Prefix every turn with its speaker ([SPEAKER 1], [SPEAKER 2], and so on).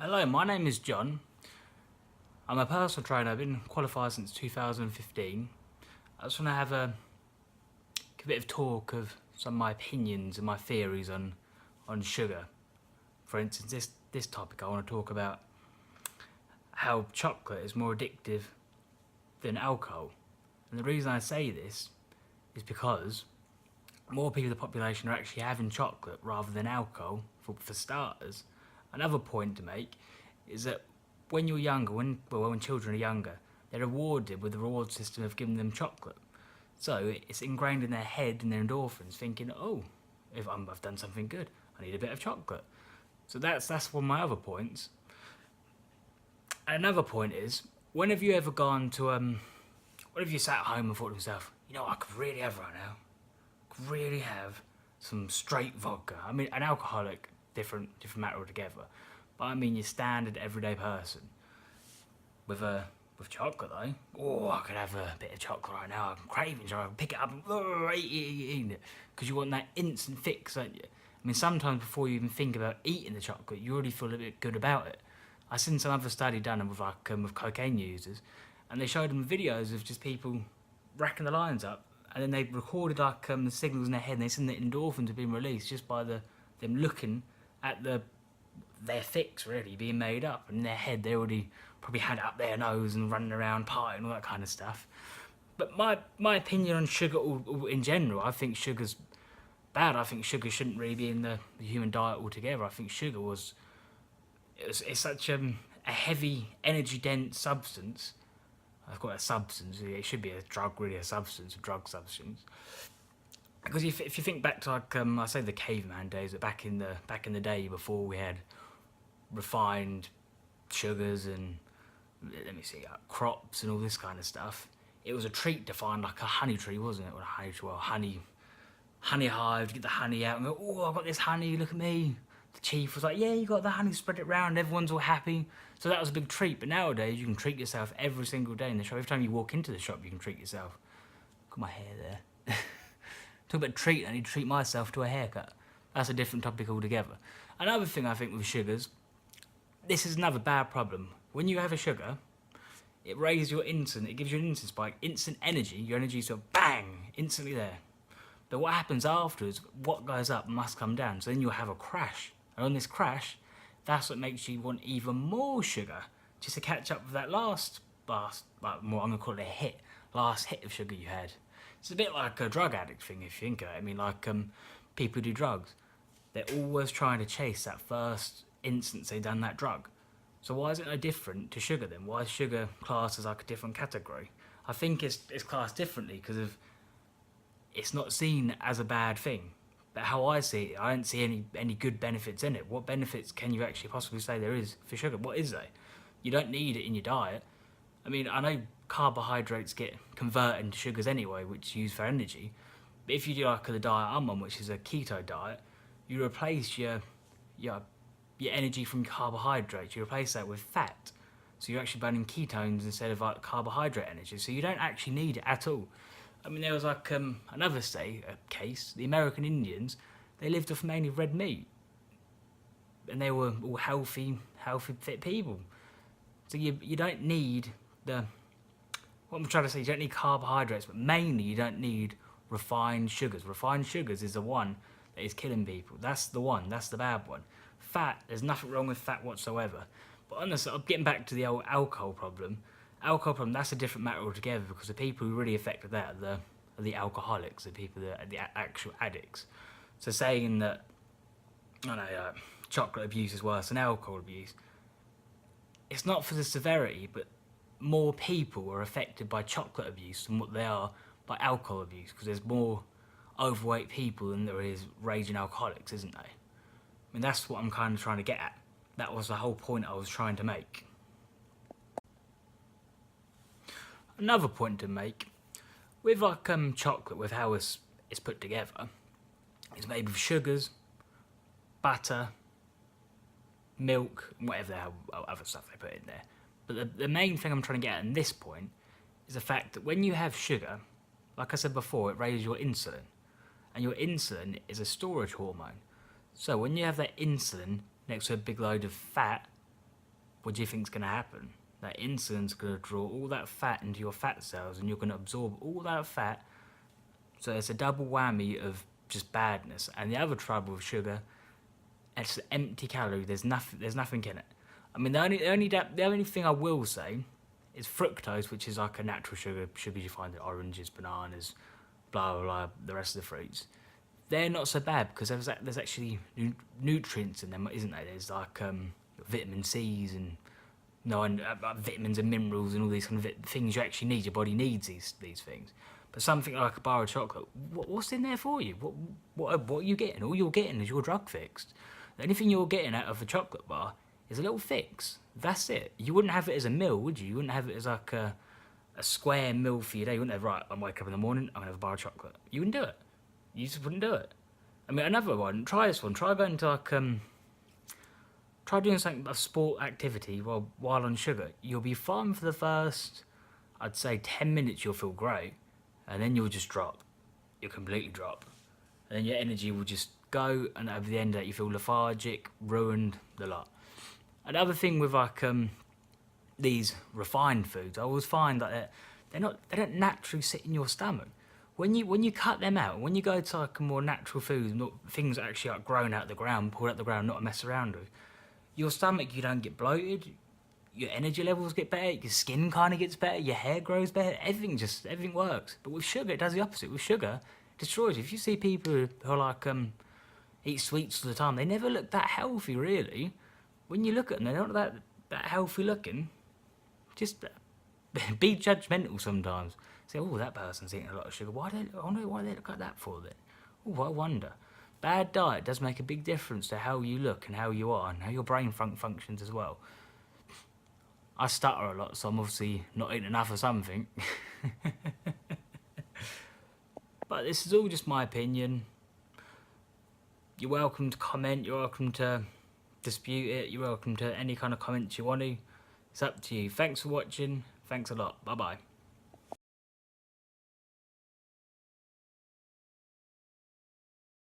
[SPEAKER 1] Hello, my name is John. I'm a personal trainer. I've been qualified since 2015. I just want to have a bit of talk of some of my opinions and my theories on sugar. For instance, this topic I want to talk about how chocolate is more addictive than alcohol. And the reason I say this is because more people in the population are actually having chocolate rather than alcohol, for starters. Another point to make is that when you're younger, when children are younger, they're rewarded with the reward system of giving them chocolate. So it's ingrained in their head and their endorphins, thinking, oh, if I've done something good, I need a bit of chocolate. So that's one of my other points. Another point is, when have you ever gone to, when have you sat at home and thought to yourself, you know what I could really have right now? I could really have some straight vodka. I mean, an alcoholic, different matter altogether. But I mean your standard everyday person. With chocolate though. Oh, I could have a bit of chocolate right now. I'm craving, so I can pick it up and eat it. Because you want that instant fix, don't you? I mean, sometimes before you even think about eating the chocolate, you already feel a bit good about it. I've seen some other study done with with cocaine users, and they showed them videos of just people racking the lines up, and then they recorded the signals in their head, and they seen the endorphins have been released just by them looking at their fix really being made up, and in their head they already probably had it up their nose and running around partying and all that kind of stuff. But my opinion on sugar in general, I think sugar's bad. I think sugar shouldn't really be in the human diet altogether. I think sugar it's such a heavy, energy dense substance. I've got a substance. It should be a drug, really, a drug substance. Because if you think back to I say the caveman days, that back in the day before we had refined sugars and crops and all this kind of stuff, it was a treat to find like a honey tree, wasn't it? Or a honey tree, well, honey hive, get the honey out and go, oh, I've got this honey, look at me. The chief was like, yeah, you got the honey, spread it around, everyone's all happy. So that was a big treat. But nowadays you can treat yourself every single day in the shop. Every time you walk into the shop, you can treat yourself. Look at my hair there. Talk about treat, I need to treat myself to a haircut. That's a different topic altogether. Another thing I think with sugars, this is another bad problem. When you have a sugar, it raises your insulin, it gives you an insulin spike, instant energy, your energy is sort of bang, instantly there. But what happens afterwards, what goes up must come down, so then you'll have a crash. And on this crash, that's what makes you want even more sugar, just to catch up with that last I'm going to call it a hit, last hit of sugar you had. It's a bit like a drug addict thing, if you think of it. I mean, like people who do drugs, they're always trying to chase that first instance they've done that drug. So why is it no different to sugar then? Why is sugar classed as like a different category? I think it's classed differently because of it's not seen as a bad thing. But how I see it, I don't see any good benefits in it. What benefits can you actually possibly say there is for sugar? What is there? You don't need it in your diet. I mean, I know carbohydrates get converted into sugars anyway, which is used for energy. But if you do like the diet I'm on, which is a keto diet, you replace your energy from carbohydrates. You replace that with fat. So you're actually burning ketones instead of like carbohydrate energy. So you don't actually need it at all. I mean, there was like another case, the American Indians, they lived off mainly red meat. And they were all healthy, fit people. So you don't need what I'm trying to say, you don't need carbohydrates, but mainly you don't need refined sugars. Refined sugars is the one that is killing people. That's the one, that's the bad one. Fat, there's nothing wrong with fat whatsoever. But honestly, getting back to the old alcohol problem, that's a different matter altogether, because the people who really affected that are the alcoholics, the people that are the actual addicts. So saying that, chocolate abuse is worse than alcohol abuse, it's not for the severity, but more people are affected by chocolate abuse than what they are by alcohol abuse, because there's more overweight people than there is raging alcoholics, isn't there? I mean, that's what I'm kind of trying to get at. That was the whole point I was trying to make. Another point to make, with like chocolate, with how it's put together, it's made with sugars, butter, milk, whatever other stuff they put in there. But the main thing I'm trying to get at this point is the fact that when you have sugar, like I said before, it raises your insulin. And your insulin is a storage hormone. So when you have that insulin next to a big load of fat, what do you think's going to happen? That insulin's going to draw all that fat into your fat cells, and you're going to absorb all that fat. So it's a double whammy of just badness. And the other trouble with sugar, it's an empty calorie. There's nothing in it. I mean, the only thing I will say is fructose, which is like a natural sugar you find in oranges, bananas, blah blah blah, the rest of the fruits. They're not so bad because there's actually nutrients in them, isn't there? There's like vitamin C's and vitamins and minerals and all these kind of things you actually need. Your body needs these things. But something like a bar of chocolate, what's in there for you? What are you getting? All you're getting is your drug fixed. The only thing you're getting out of a chocolate bar is a little fix. That's it. You wouldn't have it as a meal, would you? You wouldn't have it as like a square meal for your day. You wouldn't have, right, I wake up in the morning, I'm going to have a bar of chocolate. You wouldn't do it. You just wouldn't do it. I mean, another one, try this one. Try going to like, try doing something, a sport activity while on sugar. You'll be fine for the first, I'd say 10 minutes you'll feel great. And then you'll just drop. You'll completely drop. And then your energy will just go, and over the end of that you feel lethargic, ruined, the lot. Another thing with like these refined foods, I always find that they don't naturally sit in your stomach. When you cut them out, when you go to like a more natural food, not things that actually like grown out of the ground, pulled out of the ground, not a mess around with, your stomach, you don't get bloated, your energy levels get better, your skin kind of gets better, your hair grows better, everything works. But with sugar, it does the opposite. With sugar, it destroys you. If you see people who are like eat sweets all the time, they never look that healthy, really. When you look at them, they're not that healthy looking. Just be judgmental sometimes. Say, oh, that person's eating a lot of sugar. I wonder why they look like that for then. Oh, I wonder. Bad diet does make a big difference to how you look and how you are and how your brain functions as well. I stutter a lot, so I'm obviously not eating enough of something. But this is all just my opinion. You're welcome to comment, you're welcome to dispute it, you're welcome to any kind of comments you want to. It's up to you. Thanks for watching, thanks a lot, bye bye.